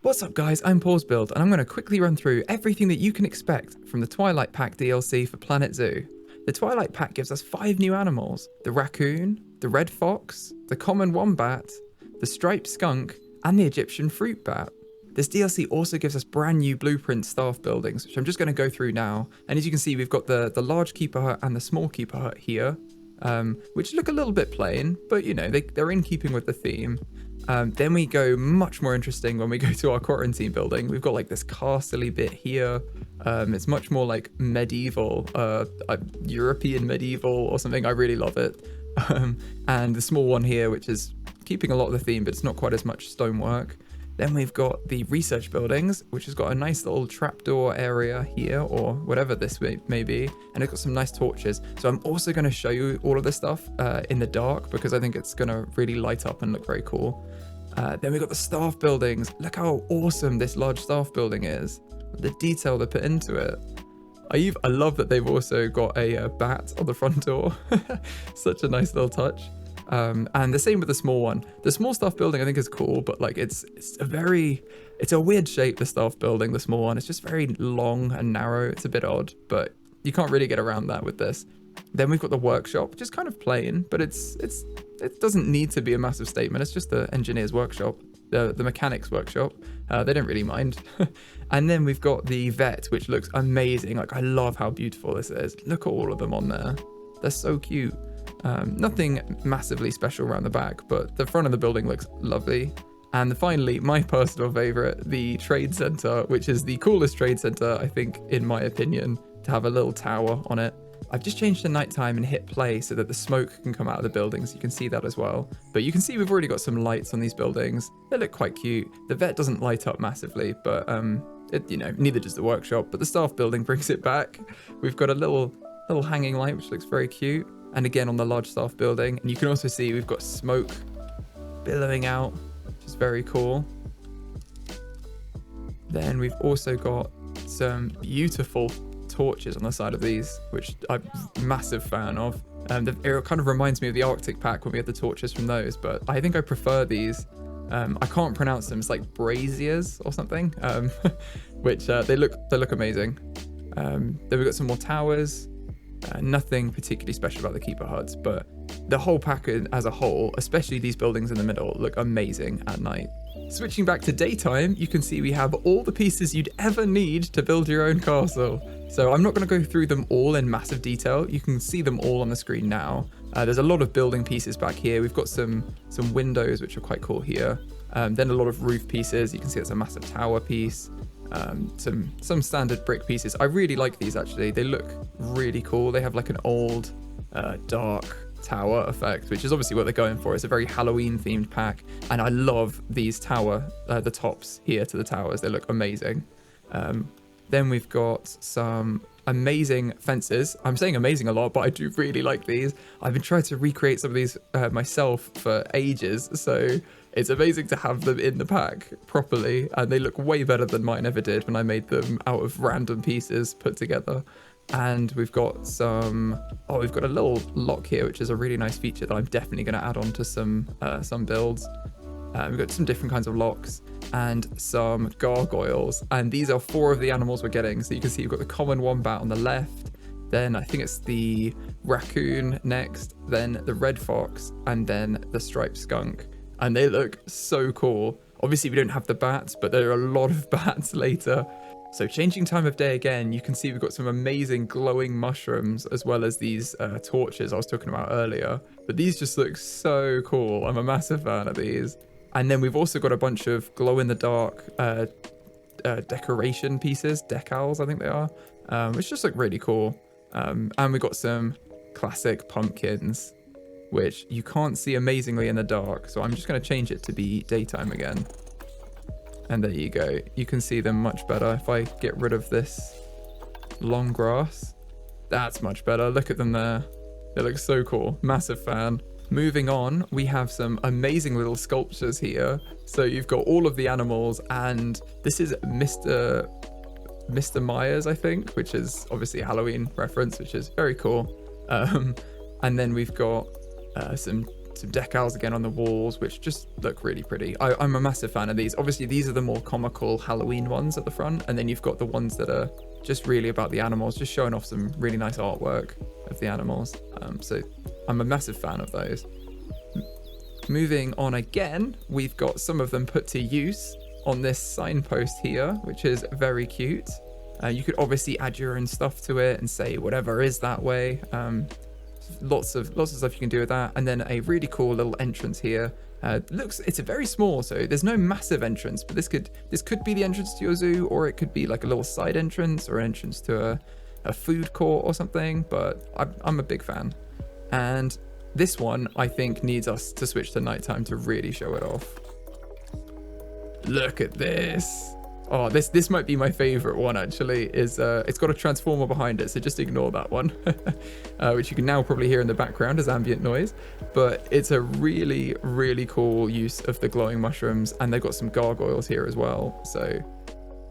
What's up guys, I'm Build, and I'm going to quickly run through everything that you can expect from the Twilight Pack DLC for Planet Zoo. The Twilight Pack gives us 5 new animals: the raccoon, the red fox, the common wombat, the striped skunk, and the Egyptian fruit bat. This DLC also gives us brand new blueprint staff buildings, which I'm just going to go through now. And as you can see, we've got the large keeper hut and the small keeper hut here, which look a little bit plain, but you know, they're in keeping with the theme. Then we go much more interesting when we go to our quarantine building. We've got like this castle-y bit here. It's much more like medieval, European medieval or something. I really love it. And the small one here, which is keeping a lot of the theme, but it's not quite as much stonework. Then we've got the research buildings, which has got a nice little trapdoor area here, or whatever this may be, and it's got some nice torches. So I'm also going to show you all of this stuff in the dark, because I think it's going to really light up and look very cool. Then we've got the staff buildings. Look how awesome this large staff building is. The detail they put into it. I love that they've also got a bat on the front door. Such a nice little touch. And the same with the small one. The small staff building I think is cool, but like it's a weird shape, the staff building, the small one. It's just very long and narrow. It's a bit odd, but you can't really get around that with this. Then we've got the workshop, which is kind of plain, but it doesn't need to be a massive statement. It's just the engineer's workshop, the mechanics workshop. They don't really mind. And then we've got the vet, which looks amazing. Like, I love how beautiful this is. Look at all of them on there. They're so cute. Nothing massively special around the back, but the front of the building looks lovely. And finally, my personal favorite, the trade center, which is the coolest trade center, I think, in my opinion, to have a little tower on it. I've just changed to nighttime and hit play so that the smoke can come out of the buildings. You can see that as well. But you can see we've already got some lights on these buildings. They look quite cute. The vet doesn't light up massively, but neither does the workshop. But the staff building brings it back. We've got a little hanging light, which looks very cute. And again on the large staff building. And you can also see we've got smoke billowing out, which is very cool. Then we've also got some beautiful torches on the side of these, which I'm a massive fan of. It kind of reminds me of the Arctic pack when we had the torches from those, but I think I prefer these. I can't pronounce them. It's like braziers or something, which they look amazing. Then we've got some more towers. Nothing particularly special about the keeper huts, but the whole pack as a whole, especially these buildings in the middle, look amazing at night. Switching back to daytime, you can see we have all the pieces you'd ever need to build your own castle. So I'm not going to go through them all in massive detail. You can see them all on the screen now. There's a lot of building pieces back here. We've got some windows, which are quite cool here. Then a lot of roof pieces. You can see it's a massive tower piece. Some standard brick pieces. I really like these actually. They look really cool. They have like an old dark tower effect, which is obviously what they're going for. It's a very Halloween themed pack, and I love these the tops here to the towers. They look amazing. Then we've got some amazing fences. I'm saying amazing a lot, but I do really like these. I've been trying to recreate some of these myself for ages, so it's amazing to have them in the pack properly, and they look way better than mine ever did when I made them out of random pieces put together. And we've got we've got a little lock here, which is a really nice feature that I'm definitely going to add on to some builds. We've got some different kinds of locks and some gargoyles, and these are 4 of the animals we're getting. So you can see you've got the common wombat on the left, then I think it's the raccoon next, then the red fox, and then the striped skunk. And they look so cool. Obviously we don't have the bats, but there are a lot of bats later. So changing time of day again, you can see we've got some amazing glowing mushrooms, as well as these torches I was talking about earlier. But these just look so cool. I'm a massive fan of these. And then we've also got a bunch of glow-in-the-dark decoration pieces, decals I think they are, which just look really cool. And we've got some classic pumpkins, which you can't see amazingly in the dark. So I'm just going to change it to be daytime again. And there you go. You can see them much better. If I get rid of this long grass, that's much better. Look at them there. They look so cool. Massive fan. Moving on, we have some amazing little sculptures here. So you've got all of the animals, and this is Mr. Myers, I think, which is obviously a Halloween reference, which is very cool. And then we've got some some decals again on the walls, which just look really pretty. I'm a massive fan of these. Obviously, these are the more comical Halloween ones at the front, and then you've got the ones that are just really about the animals, just showing off some really nice artwork of the animals. So I'm a massive fan of those. Moving on again, we've got some of them put to use on this signpost here, which is very cute. You could obviously add your own stuff to it and say whatever is that way. Lots of stuff you can do with that. And then a really cool little entrance here. It's a very small, so there's no massive entrance, but this could be the entrance to your zoo, or it could be like a little side entrance or an entrance to a food court or something. But I'm a big fan. And this one, I think, needs us to switch to nighttime to really show it off. Look at this. Oh, this might be my favorite one, actually. It's got a transformer behind it, so just ignore that one. Which you can now probably hear in the background as ambient noise. But it's a really, really cool use of the glowing mushrooms, and they've got some gargoyles here as well. So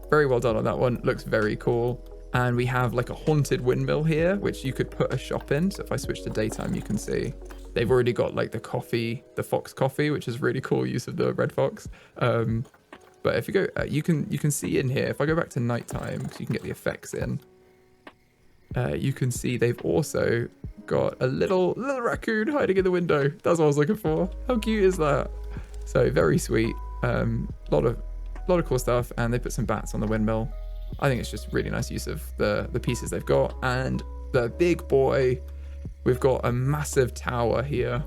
very well done on that one. Looks very cool. And we have like a haunted windmill here, which you could put a shop in. So if I switch to daytime, you can see they've already got like the coffee, the fox coffee, which is really cool use of the red fox. But if you go, you can see in here, if I go back to nighttime, because you can get the effects in, you can see they've also got a little raccoon hiding in the window. That's what I was looking for. How cute is that? So very sweet. Lot of cool stuff. And they put some bats on the windmill. I think it's just really nice use of the pieces they've got. And the big boy, we've got a massive tower here,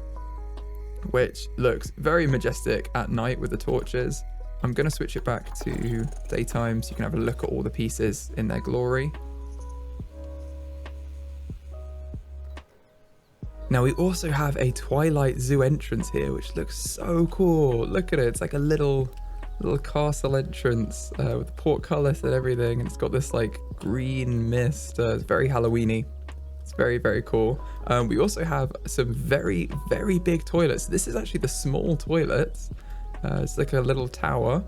which looks very majestic at night with the torches. I'm going to switch it back to daytime so you can have a look at all the pieces in their glory. Now we also have a Twilight Zoo entrance here, which looks so cool. Look at it. It's like a little castle entrance with portcullis and everything. And it's got this like green mist. It's very Halloween-y. It's very, very cool. We also have some very, very big toilets. This is actually the small toilets. It's like a little tower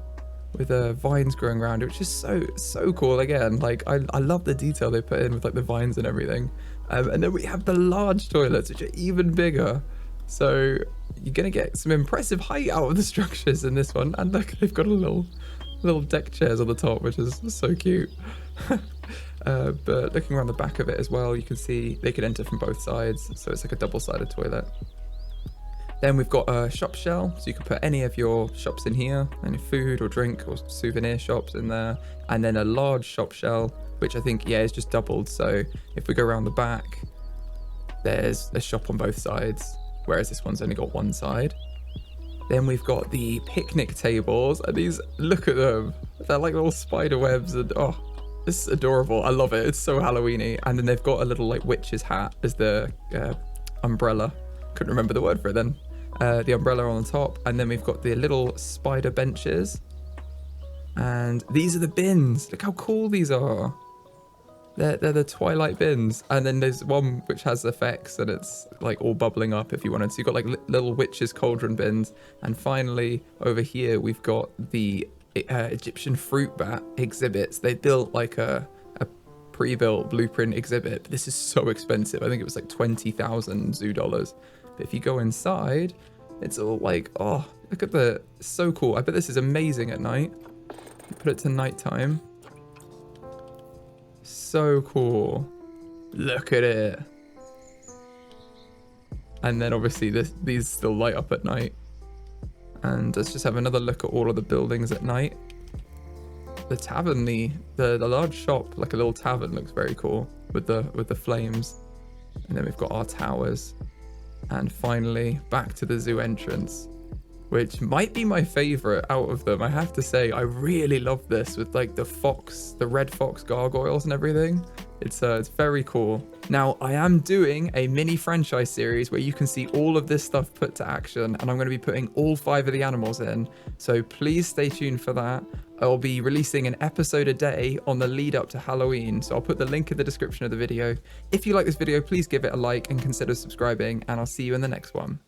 with vines growing around it, which is so cool. Again, like I love the detail they put in with like the vines and everything. And then we have the large toilets, which are even bigger. So you're gonna get some impressive height out of the structures in this one. And look, they've got a little deck chairs on the top, which is so cute. But looking around the back of it as well, you can see they could enter from both sides. So it's like a double-sided toilet. Then we've got a shop shell, so you can put any of your shops in here, any food or drink or souvenir shops in there. And then a large shop shell, which I think, yeah, is just doubled. So if we go around the back, there's a shop on both sides, whereas this one's only got one side. Then we've got the picnic tables, and these, look at them. They're like little spider webs, and oh, this is adorable. I love it. It's so Halloween-y. And then they've got a little like witch's hat as the umbrella. Couldn't remember the word for it then. The umbrella on the top, and then we've got the little spider benches, and these are the bins. Look how cool these are. They're the Twilight bins, and then there's one which has effects and it's like all bubbling up if you wanted. So you've got like little witches cauldron bins, and finally over here we've got the Egyptian fruit bat exhibits. They built like a pre-built blueprint exhibit, but this is so expensive. I think it was like 20,000 zoo dollars. But if you go inside, it's all like, oh, look at so cool. I bet this is amazing at night. You put it to nighttime. So cool. Look at it. And then obviously these still light up at night. And let's just have another look at all of the buildings at night. The tavern, the large shop, like a little tavern, looks very cool with the flames. And then we've got our towers. And finally, back to the zoo entrance, which might be my favorite out of them. I have to say, I really love this with like the red fox gargoyles and everything. It's very cool. Now, I am doing a mini franchise series where you can see all of this stuff put to action, and I'm going to be putting all 5 of the animals in. So please stay tuned for that. I'll be releasing an episode a day on the lead up to Halloween. So I'll put the link in the description of the video. If you like this video, please give it a like and consider subscribing, and I'll see you in the next one.